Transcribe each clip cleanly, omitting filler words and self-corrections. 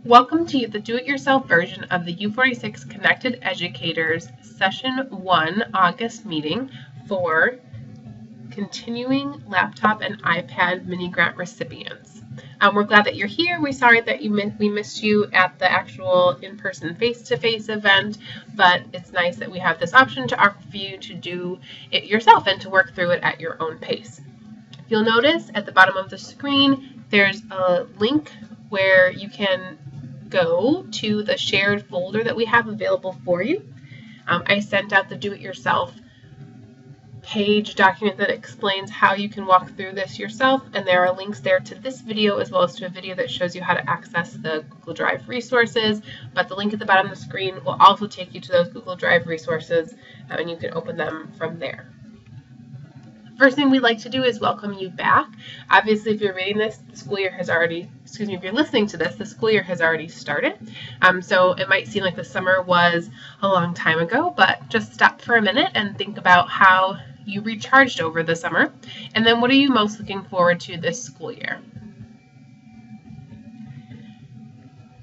Welcome to the do-it-yourself version of the U46 Connected Educators Session 1 August meeting for continuing laptop and iPad mini grant recipients. We're glad that you're here. We're sorry that we missed you at the actual in-person face-to-face event, but it's nice that we have this option to offer for you to do it yourself and to work through it at your own pace. If you'll notice at the bottom of the screen, there's a link where you can go to the shared folder that we have available for you. I sent out the do-it-yourself page document that explains how you can walk through this yourself, and there are links there to this video as well as to a video that shows you how to access the Google Drive resources, but the link at the bottom of the screen will also take you to those Google Drive resources, and you can open them from there. First thing we'd like to do is welcome you back. Obviously, if you're reading this, the school year has already, if you're listening to this, the school year has already started. So it might seem like the summer was a long time ago, but just stop for a minute and think about how you recharged over the summer. And then what are you most looking forward to this school year?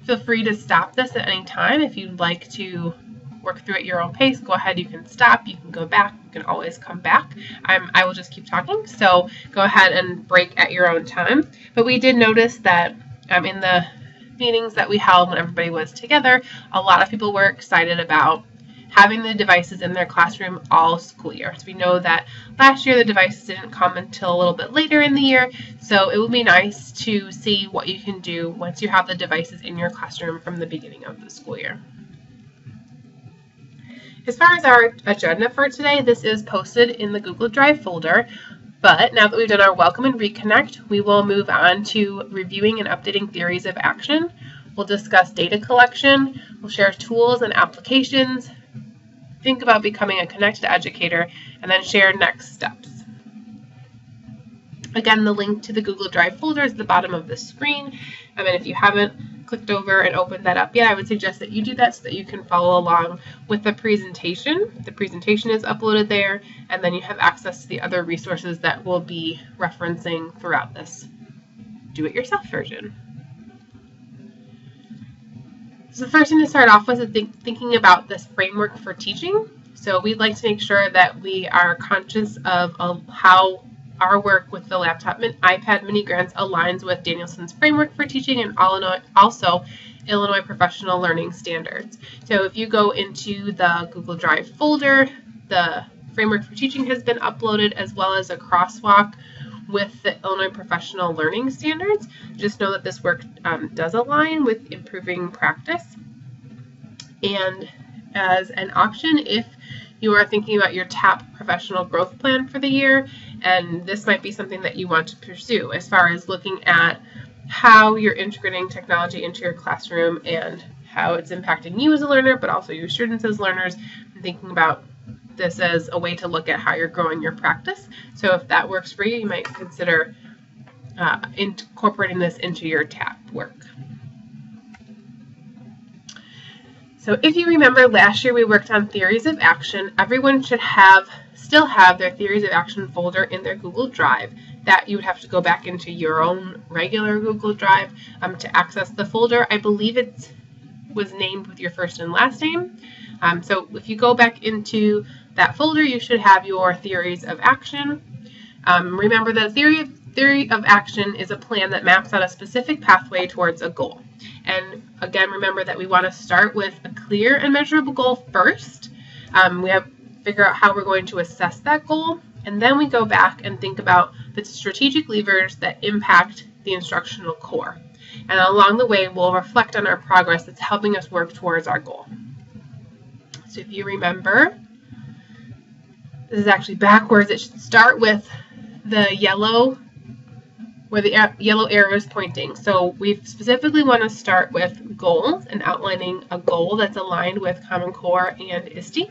Feel free to stop this at any time. If you'd like to work through at your own pace, go ahead, you can stop, you can go back, you can always come back. I will just keep talking, so go ahead and break at your own time. But we did notice that in the meetings that we held when everybody was together, a lot of people were excited about having the devices in their classroom all school year. So we know that last year the devices didn't come until a little bit later in the year, so it would be nice to see what you can do once you have the devices in your classroom from the beginning of the school year. As far as our agenda for today, this is posted in the Google Drive folder, but now that we've done our welcome and reconnect, we will move on to reviewing and updating theories of action. We'll discuss data collection, we'll share tools and applications, think about becoming a connected educator, and then share next steps. Again, the link to the Google Drive folder is at the bottom of the screen, and if you haven't clicked over and opened that up yet, I would suggest that you do that so that you can follow along with the presentation. The presentation is uploaded there, and then you have access to the other resources that we'll be referencing throughout this do-it-yourself version. So the first thing to start off with is thinking about this framework for teaching. So we'd like to make sure that we are conscious of how our work with the laptop and iPad mini grants aligns with Danielson's framework for teaching and also Illinois professional learning standards. So if you go into the Google Drive folder, the framework for teaching has been uploaded as well as a crosswalk with the Illinois professional learning standards. Just know that this work does align with improving practice. And as an option, if you are thinking about your TAP professional growth plan for the year, and this might be something that you want to pursue as far as looking at how you're integrating technology into your classroom and how it's impacting you as a learner, but also your students as learners, and thinking about this as a way to look at how you're growing your practice. So if that works for you, you might consider incorporating this into your TAP work. So if you remember last year we worked on theories of action, everyone should still have their theories of action folder in their Google Drive. That you would have to go back into your own regular Google Drive to access the folder. I believe it was named with your first and last name. So if you go back into that folder, you should have your theories of action. Remember that theory of action is a plan that maps out a specific pathway towards a goal. And again, remember that we want to start with a clear and measurable goal first. We have to figure out how we're going to assess that goal, and then we go back and think about the strategic levers that impact the instructional core. And along the way, we'll reflect on our progress that's helping us work towards our goal. So if you remember, this is actually backwards. It should start with the yellow, where the yellow arrow is pointing. So we specifically want to start with goals and outlining a goal that's aligned with Common Core and ISTE.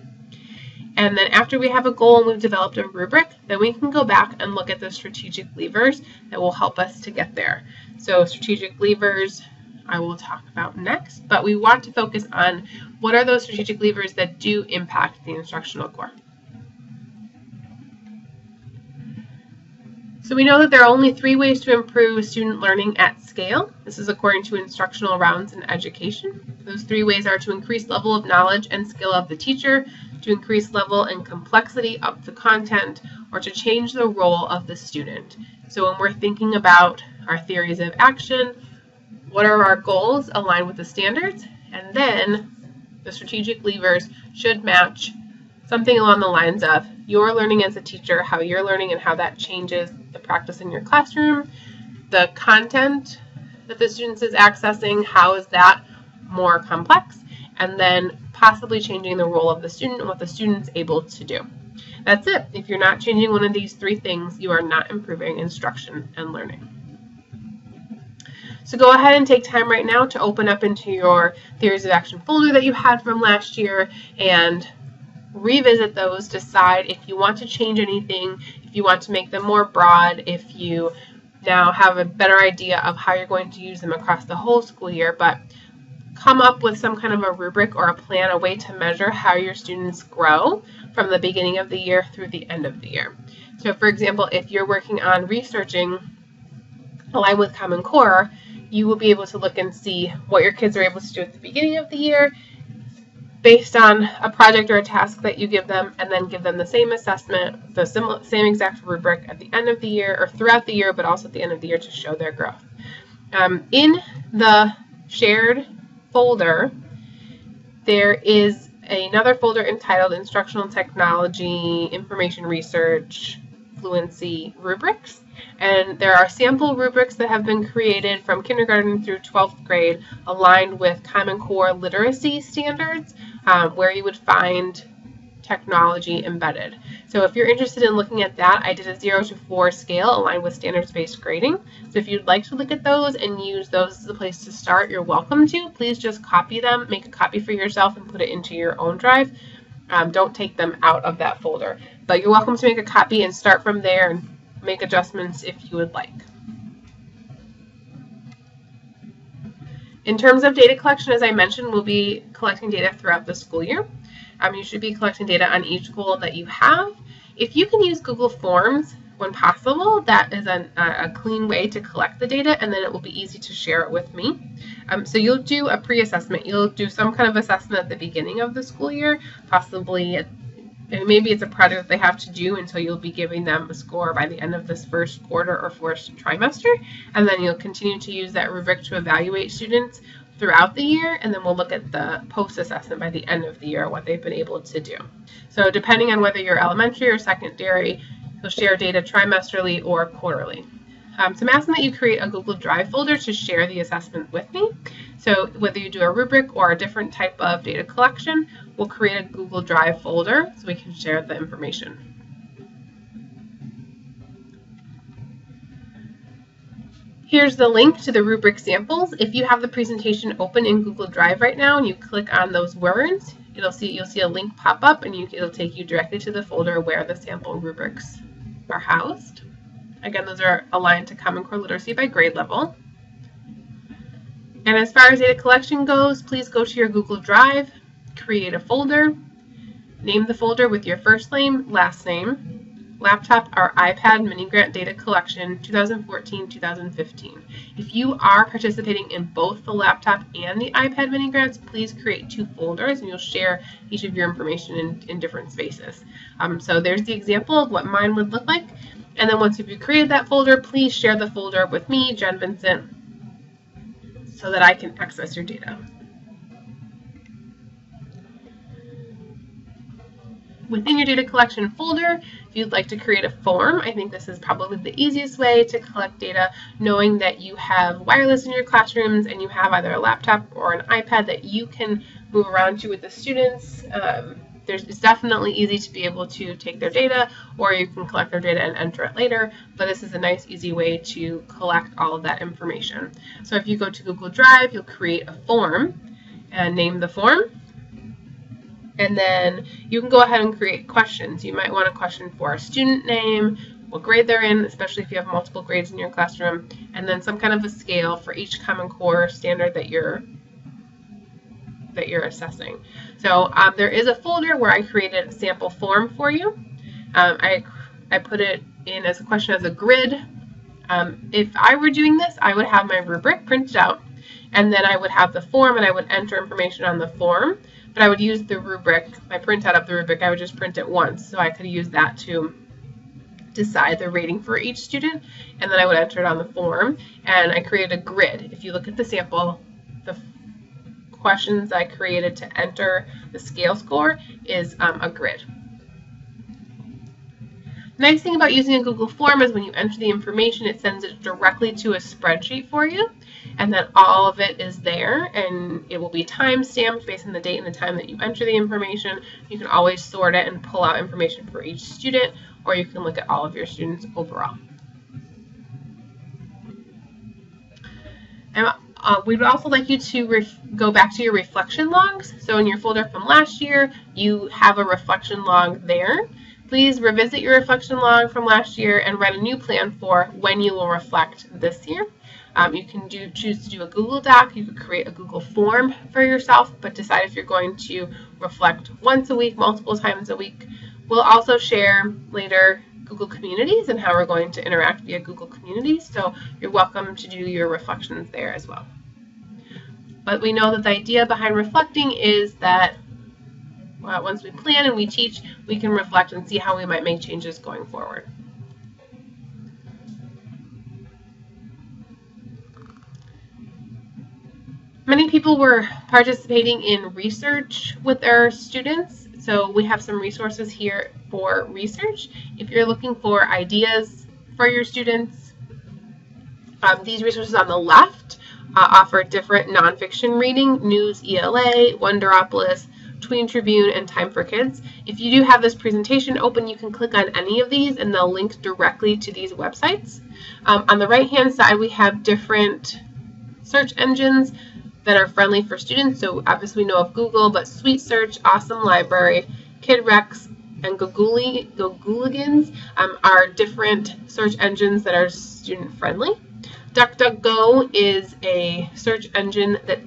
And then after we have a goal and we've developed a rubric, then we can go back and look at the strategic levers that will help us to get there. So strategic levers I will talk about next, but we want to focus on what are those strategic levers that do impact the instructional core. So So we know that there are only 3 ways to improve student learning at scale. This is according to instructional rounds in education. Those 3 ways are to increase level of knowledge and skill of the teacher, to increase level and complexity of the content, or to change the role of the student. So when we're thinking about our theories of action, what are our goals aligned with the standards? And then the strategic levers should match something along the lines of your learning as a teacher, how you're learning and how that changes the practice in your classroom, the content that the students is accessing, how is that more complex, and then possibly changing the role of the student and what the student's able to do. That's it. If you're not changing one of these 3 things, you are not improving instruction and learning. So go ahead and take time right now to open up into your theories of action folder that you had from last year and revisit those, decide if you want to change anything, if you want to make them more broad, if you now have a better idea of how you're going to use them across the whole school year, but come up with some kind of a rubric or a plan, a way to measure how your students grow from the beginning of the year through the end of the year. So for example, if you're working on researching aligned with Common Core, you will be able to look and see what your kids are able to do at the beginning of the year based on a project or a task that you give them, and then give them the same assessment, the same exact rubric at the end of the year or throughout the year, but also at the end of the year to show their growth. In the shared folder, there is another folder entitled Instructional Technology, Information Research, Fluency Rubrics. And there are sample rubrics that have been created from kindergarten through 12th grade aligned with Common Core literacy standards, where you would find technology embedded. So if you're interested in looking at that, I did a 0 to 4 scale aligned with standards-based grading. So if you'd like to look at those and use those as a place to start, you're welcome to. Please just copy them, make a copy for yourself, and put it into your own drive. Don't take them out of that folder. But you're welcome to make a copy and start from there and make adjustments if you would like. In terms of data collection, as I mentioned, we'll be collecting data throughout the school year. You should be collecting data on each goal that you have. If you can use Google Forms when possible, that is a clean way to collect the data, and then it will be easy to share it with me. So you'll do a pre-assessment. You'll do some kind of assessment at the beginning of the school year, possibly and maybe it's a project that they have to do, and so you'll be giving them a score by the end of this first quarter or first trimester, and then you'll continue to use that rubric to evaluate students throughout the year, and then we'll look at the post-assessment by the end of the year, what they've been able to do. So depending on whether you're elementary or secondary, you'll share data trimesterly or quarterly. So I'm asking that you create a Google Drive folder to share the assessment with me. So whether you do a rubric or a different type of data collection, we'll create a Google Drive folder so we can share the information. Here's the link to the rubric samples. If you have the presentation open in Google Drive right now and you click on those words, you'll see a link pop up, and it'll take you directly to the folder where the sample rubrics are housed. Again, those are aligned to Common Core literacy by grade level. And as far as data collection goes, please go to your Google Drive, create a folder, name the folder with your first name, last name, laptop or iPad mini grant data collection 2014-2015. If you are participating in both the laptop and the iPad mini grants, please create 2 folders, and you'll share each of your information in different spaces. So there's the example of what mine would look like. And then once you've created that folder, please share the folder with me, Jen Vincent, so that I can access your data. Within your data collection folder, if you'd like to create a form, I think this is probably the easiest way to collect data, knowing that you have wireless in your classrooms and you have either a laptop or an iPad that you can move around to with the students. It's definitely easy to be able to take their data, or you can collect their data and enter it later, but this is a nice, easy way to collect all of that information. So if you go to Google Drive, you'll create a form and name the form, and then you can go ahead and create questions. You might want a question for a student name, what grade they're in, especially if you have multiple grades in your classroom, and then some kind of a scale for each Common Core standard that you're assessing. So there is a folder where I created a sample form for you. I put it in as a question as a grid. If I were doing this, I would have my rubric printed out, and then I would have the form, and I would enter information on the form, but I would use the rubric, my printout of the rubric, I would just print it once, so I could use that to decide the rating for each student, and then I would enter it on the form, and I created a grid. If you look at the sample, the questions I created to enter the scale score is a grid. The nice thing about using a Google form is when you enter the information, it sends it directly to a spreadsheet for you, and then all of it is there, and it will be time stamped based on the date and the time that you enter the information. You can always sort it and pull out information for each student, or you can look at all of your students overall. And we would also like you to go back to your reflection logs. So in your folder from last year, you have a reflection log there. Please revisit your reflection log from last year and write a new plan for when you will reflect this year. You can choose to do a Google Doc. You could create a Google form for yourself, but decide if you're going to reflect once a week, multiple times a week. We'll also share later Google Communities and how we're going to interact via Google Communities, so you're welcome to do your reflections there as well. But we know that the idea behind reflecting is that once we plan and we teach, we can reflect and see how we might make changes going forward. Many people were participating in research with their students, so we have some resources here for research. If you're looking for ideas for your students, these resources on the left offer different nonfiction reading, News ELA, Wonderopolis, Tween Tribune, and Time for Kids. If you do have this presentation open, you can click on any of these and they'll link directly to these websites. On the right-hand side, we have different search engines that are friendly for students. So obviously we know of Google, but Sweet Search, Awesome Library, KidRex, and Gooligans are different search engines that are student friendly. DuckDuckGo is a search engine that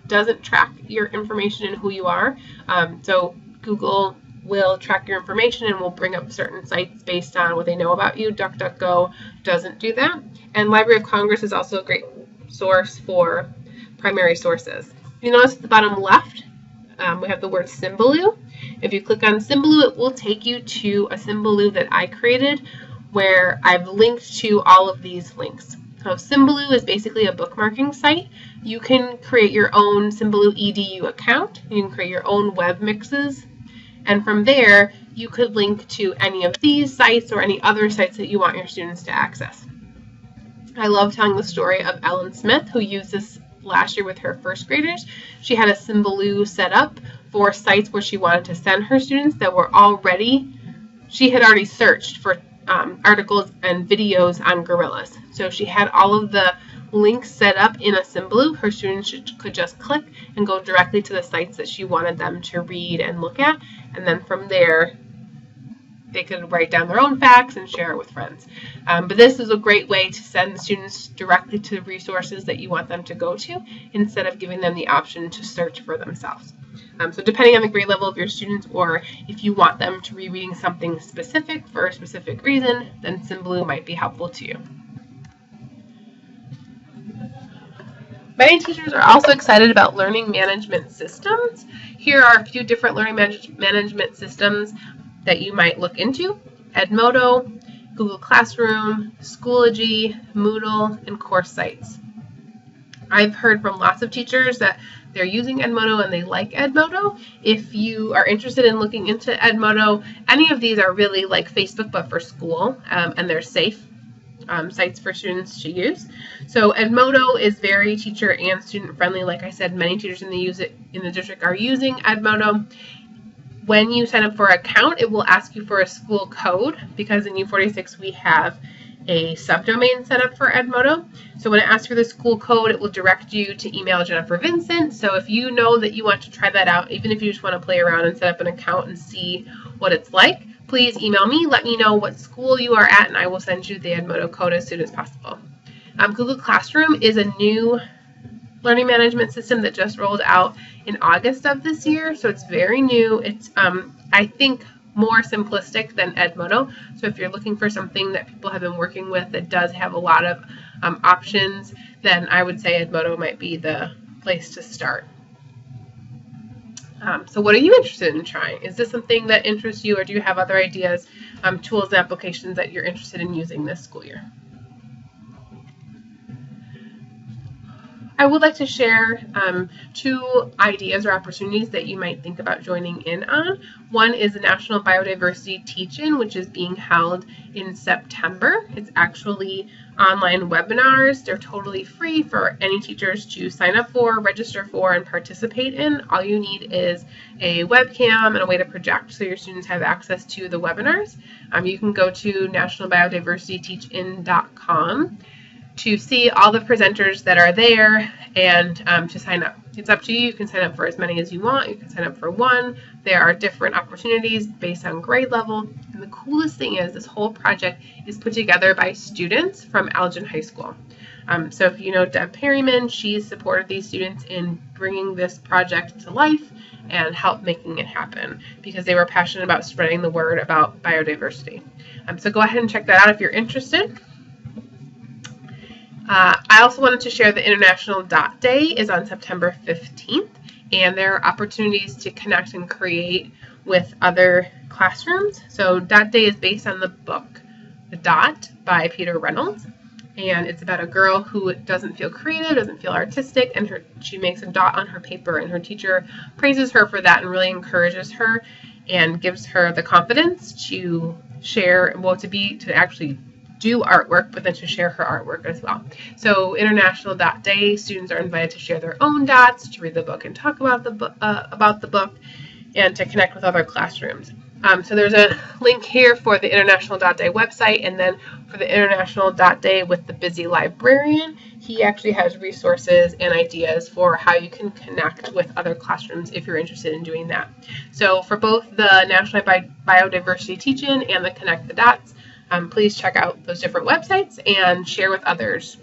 doesn't track your information and who you are. So Google will track your information and will bring up certain sites based on what they know about you. DuckDuckGo doesn't do that. And Library of Congress is also a great source for primary sources. You notice at the bottom left, we have the word Symbaloo. If you click on Symbaloo, it will take you to a Symbaloo that I created where I've linked to all of these links. So Symbaloo is basically a bookmarking site. You can create your own Symbaloo EDU account. You can create your own web mixes. And from there, you could link to any of these sites or any other sites that you want your students to access. I love telling the story of Ellen Smith, who used this last year with her first graders. She had a Symbaloo set up for sites where she wanted to send her students that were she had already searched for articles and videos on gorillas. So she had all of the links set up in a Symbaloo. Her students could just click and go directly to the sites that she wanted them to read and look at. And then from there, they could write down their own facts and share it with friends. But this is a great way to send students directly to the resources that you want them to go to instead of giving them the option to search for themselves. So depending on the grade level of your students, or if you want them to be reading something specific for a specific reason, then Symbaloo might be helpful to you. Many teachers are also excited about learning management systems. Here are a few different learning management systems that you might look into: Edmodo, Google Classroom, Schoology, Moodle, and Course Sites. I've heard from lots of teachers that they're using Edmodo and they like Edmodo. If you are interested in looking into Edmodo, any of these are really like Facebook but for school, and they're safe sites for students to use. So Edmodo is very teacher and student friendly. Like I said, many teachers in the district are using Edmodo. When you sign up for an account, it will ask you for a school code, because in U46 we have a subdomain set up for Edmodo. So when it asks for the school code, it will direct you to email Jennifer Vincent. So if you know that you want to try that out, even if you just want to play around and set up an account and see what it's like, please email me, let me know what school you are at, and I will send you the Edmodo code as soon as possible. Google Classroom is a new learning management system that just rolled out in August of this year, so it's very new. It's I think more simplistic than Edmodo. So if you're looking for something that people have been working with that does have a lot of options, then I would say Edmodo might be the place to start. So what are you interested in trying? Is this something that interests you, or do you have other ideas, tools, and applications that you're interested in using this school year? I would like to share 2 ideas or opportunities that you might think about joining in on. One is the National Biodiversity Teach-In, which is being held in September. It's actually online webinars. They're totally free for any teachers to sign up for, register for, and participate in. All you need is a webcam and a way to project so your students have access to the webinars. You can go to nationalbiodiversityteachin.com to see all the presenters that are there and to sign up. It's up to you. You can sign up for as many as you want. You can sign up for 1. There are different opportunities based on grade level. And the coolest thing is this whole project is put together by students from Elgin High School. So if you know Deb Perryman, she's supported these students in bringing this project to life and help making it happen because they were passionate about spreading the word about biodiversity. So go ahead and check that out if you're interested. I also wanted to share the International Dot Day is on September 15th, and there are opportunities to connect and create with other classrooms. So Dot Day is based on the book The Dot by Peter Reynolds, and it's about a girl who doesn't feel creative, doesn't feel artistic, and she makes a dot on her paper, and her teacher praises her for that and really encourages her and gives her the confidence to share, to actually do artwork, but then to share her artwork as well. So International Dot Day, students are invited to share their own dots, to read the book and talk about the book, and to connect with other classrooms. So there's a link here for the International Dot Day website, and then for the International Dot Day with the Busy Librarian, he actually has resources and ideas for how you can connect with other classrooms if you're interested in doing that. So for both the National Biodiversity Teach-In and the Connect the Dots, please check out those different websites and share with others.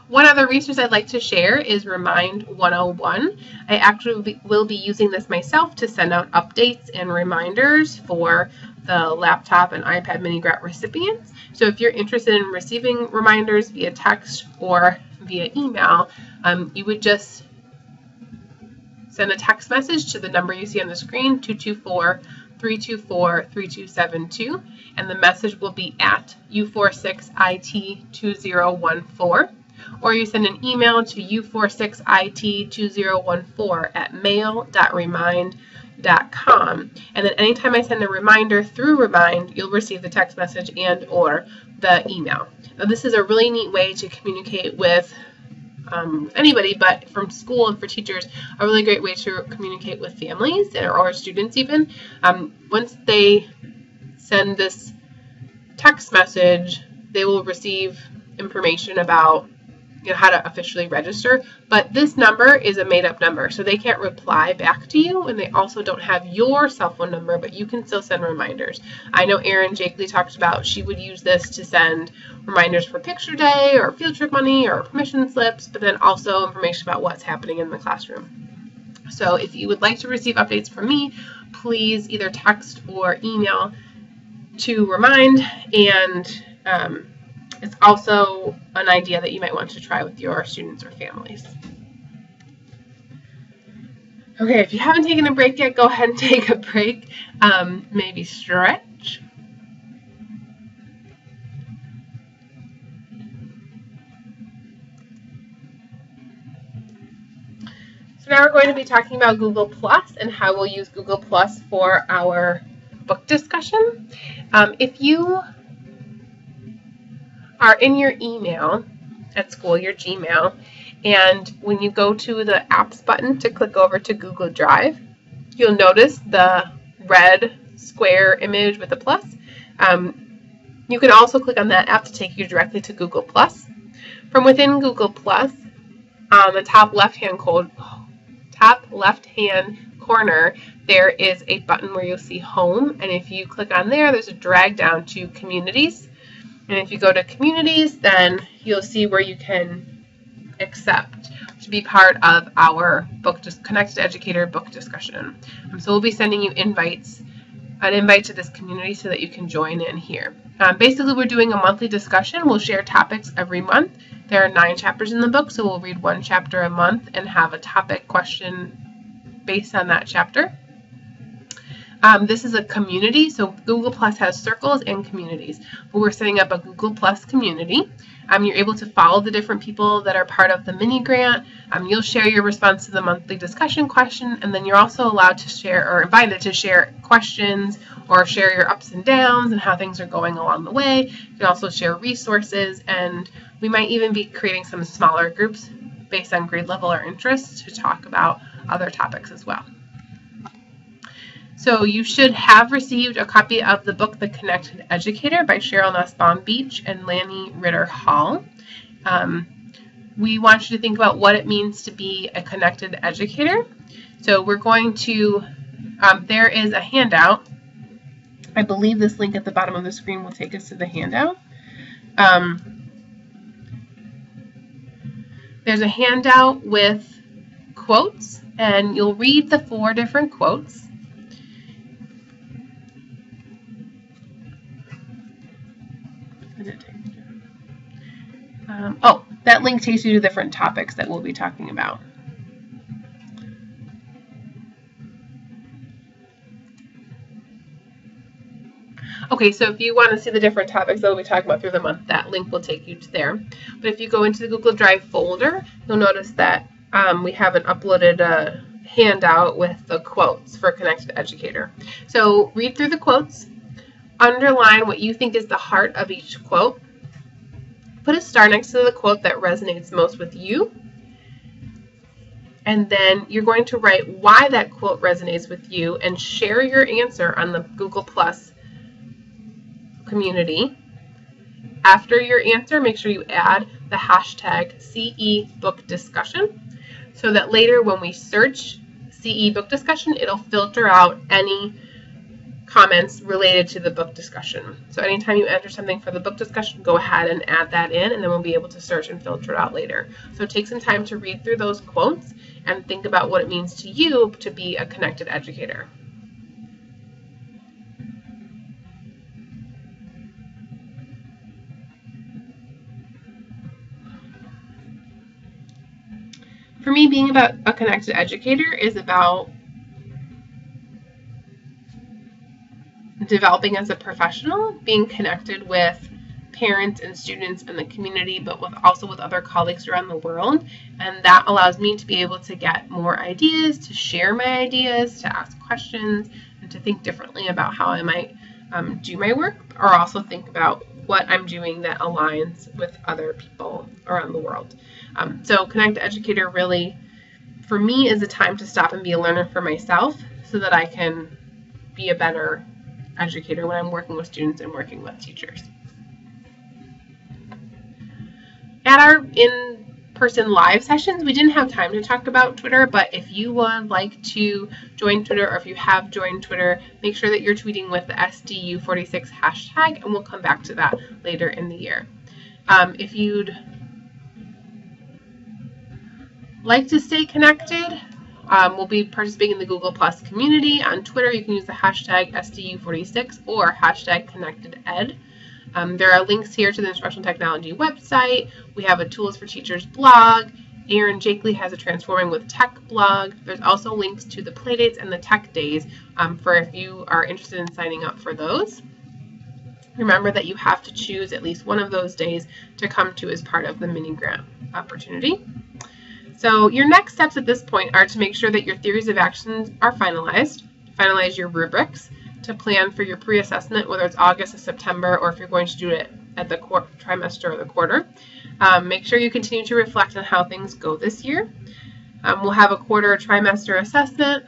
One other resource I'd like to share is Remind 101. I actually will be using this myself to send out updates and reminders for the laptop and iPad mini grant recipients. So if you're interested in receiving reminders via text or via email, you would just send a text message to the number you see on the screen, 224-324-3272, and the message will be at U46IT2014, or you send an email to U46IT2014@mail.remind.com, and then anytime I send a reminder through Remind, you'll receive the text message and or the email. Now, this is a really neat way to communicate with anybody, but from school and for teachers, a really great way to communicate with families or students even. Once they send this text message, they will receive information about how to officially register, but this number is a made-up number, so they can't reply back to you, and they also don't have your cell phone number, but you can still send reminders. I know Erin Jakely talked about she would use this to send reminders for picture day or field trip money or permission slips, but then also information about what's happening in the classroom. So if you would like to receive updates from me, please either text or email to Remind, and it's also an idea that you might want to try with your students or families. Okay, if you haven't taken a break yet, go ahead and take a break. Maybe stretch. So now we're going to be talking about Google Plus and how we'll use Google Plus for our book discussion. If you are in your email at school, your Gmail, and when you go to the apps button to click over to Google Drive, you'll notice the red square image with a plus. You can also click on that app to take you directly to Google Plus. From within Google Plus, on the top left-hand corner, there is a button where you'll see Home, and if you click on there, there's a drag down to Communities. And if you go to Communities, then you'll see where you can accept, which to be part of our Connected Educator book discussion. So we'll be sending you an invite to this community so that you can join in here. Basically, we're doing a monthly discussion. We'll share topics every month. There are 9 chapters in the book, so we'll read 1 chapter a month and have a topic question based on that chapter. This is a community, so Google Plus has circles and communities. But we're setting up a Google Plus community. You're able to follow the different people that are part of the mini grant. You'll share your response to the monthly discussion question, and then you're also allowed to share or invited to share questions or share your ups and downs and how things are going along the way. You can also share resources, and we might even be creating some smaller groups based on grade level or interest to talk about other topics as well. So you should have received a copy of the book, The Connected Educator by Cheryl Nussbaum Beach and Lanny Ritter Hall. We want you to think about what it means to be a connected educator. So we're going to, there is a handout. I believe this link at the bottom of the screen will take us to the handout. There's a handout with quotes, and you'll read the 4 different quotes. That link takes you to different topics that we'll be talking about. Okay, so if you want to see the different topics that we'll be talking about through the month, that link will take you to there. But if you go into the Google Drive folder, you'll notice that we haven't uploaded a handout with the quotes for Connected Educator. So read through the quotes, underline what you think is the heart of each quote, put a star next to the quote that resonates most with you, and then you're going to write why that quote resonates with you and share your answer on the Google Plus community. After your answer, make sure you add the hashtag CEBookDiscussion so that later when we search CE Book Discussion, it'll filter out any comments related to the book discussion. So anytime you enter something for the book discussion, go ahead and add that in, and then we'll be able to search and filter it out later. So take some time to read through those quotes and think about what it means to you to be a connected educator. For me, being about a connected educator is about developing as a professional, being connected with parents and students in the community, but also with other colleagues around the world. And that allows me to be able to get more ideas, to share my ideas, to ask questions, and to think differently about how I might do my work, or also think about what I'm doing that aligns with other people around the world. So Connect Educator really, for me, is a time to stop and be a learner for myself so that I can be a better educator when I'm working with students and working with teachers. At our in-person live sessions, we didn't have time to talk about Twitter, but if you would like to join Twitter, or if you have joined Twitter, make sure that you're tweeting with the SDU46 hashtag, and we'll come back to that later in the year. If you'd like to stay connected, we'll be participating in the Google Plus community. On Twitter, you can use the hashtag SDU46 or hashtag ConnectedEd. There are links here to the Instructional Technology website. We have a Tools for Teachers blog. Aaron Jakely has a Transforming with Tech blog. There's also links to the Playdates and the Tech Days for if you are interested in signing up for those. Remember that you have to choose at least one of those days to come to as part of the mini grant opportunity. So your next steps at this point are to make sure that your theories of actions are finalized, finalize your rubrics, to plan for your pre-assessment, whether it's August or September, or if you're going to do it at the trimester or the quarter. Make sure you continue to reflect on how things go this year. We'll have a quarter or trimester assessment.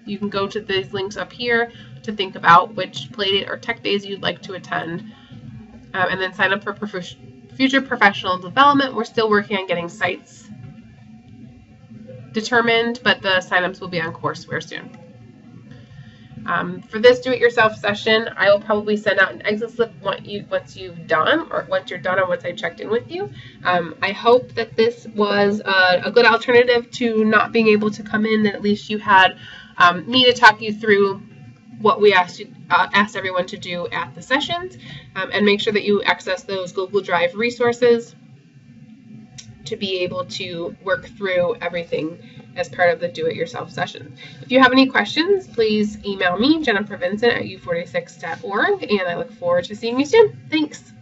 You can go to these links up here to think about which Playdate or Tech Days you'd like to attend, and then sign up for future professional development. We're still working on getting sites determined, but the signups will be on courseware soon. For this do-it-yourself session, I will probably send out an exit slip once you've done, or once you're done, or once I checked in with you. I hope that this was a good alternative to not being able to come in, and at least you had me to talk you through what we asked everyone to do at the sessions, and make sure that you access those Google Drive resources to be able to work through everything as part of the do-it-yourself session. If you have any questions, please email me, jennifervincent@u46.org, and I look forward to seeing you soon. Thanks.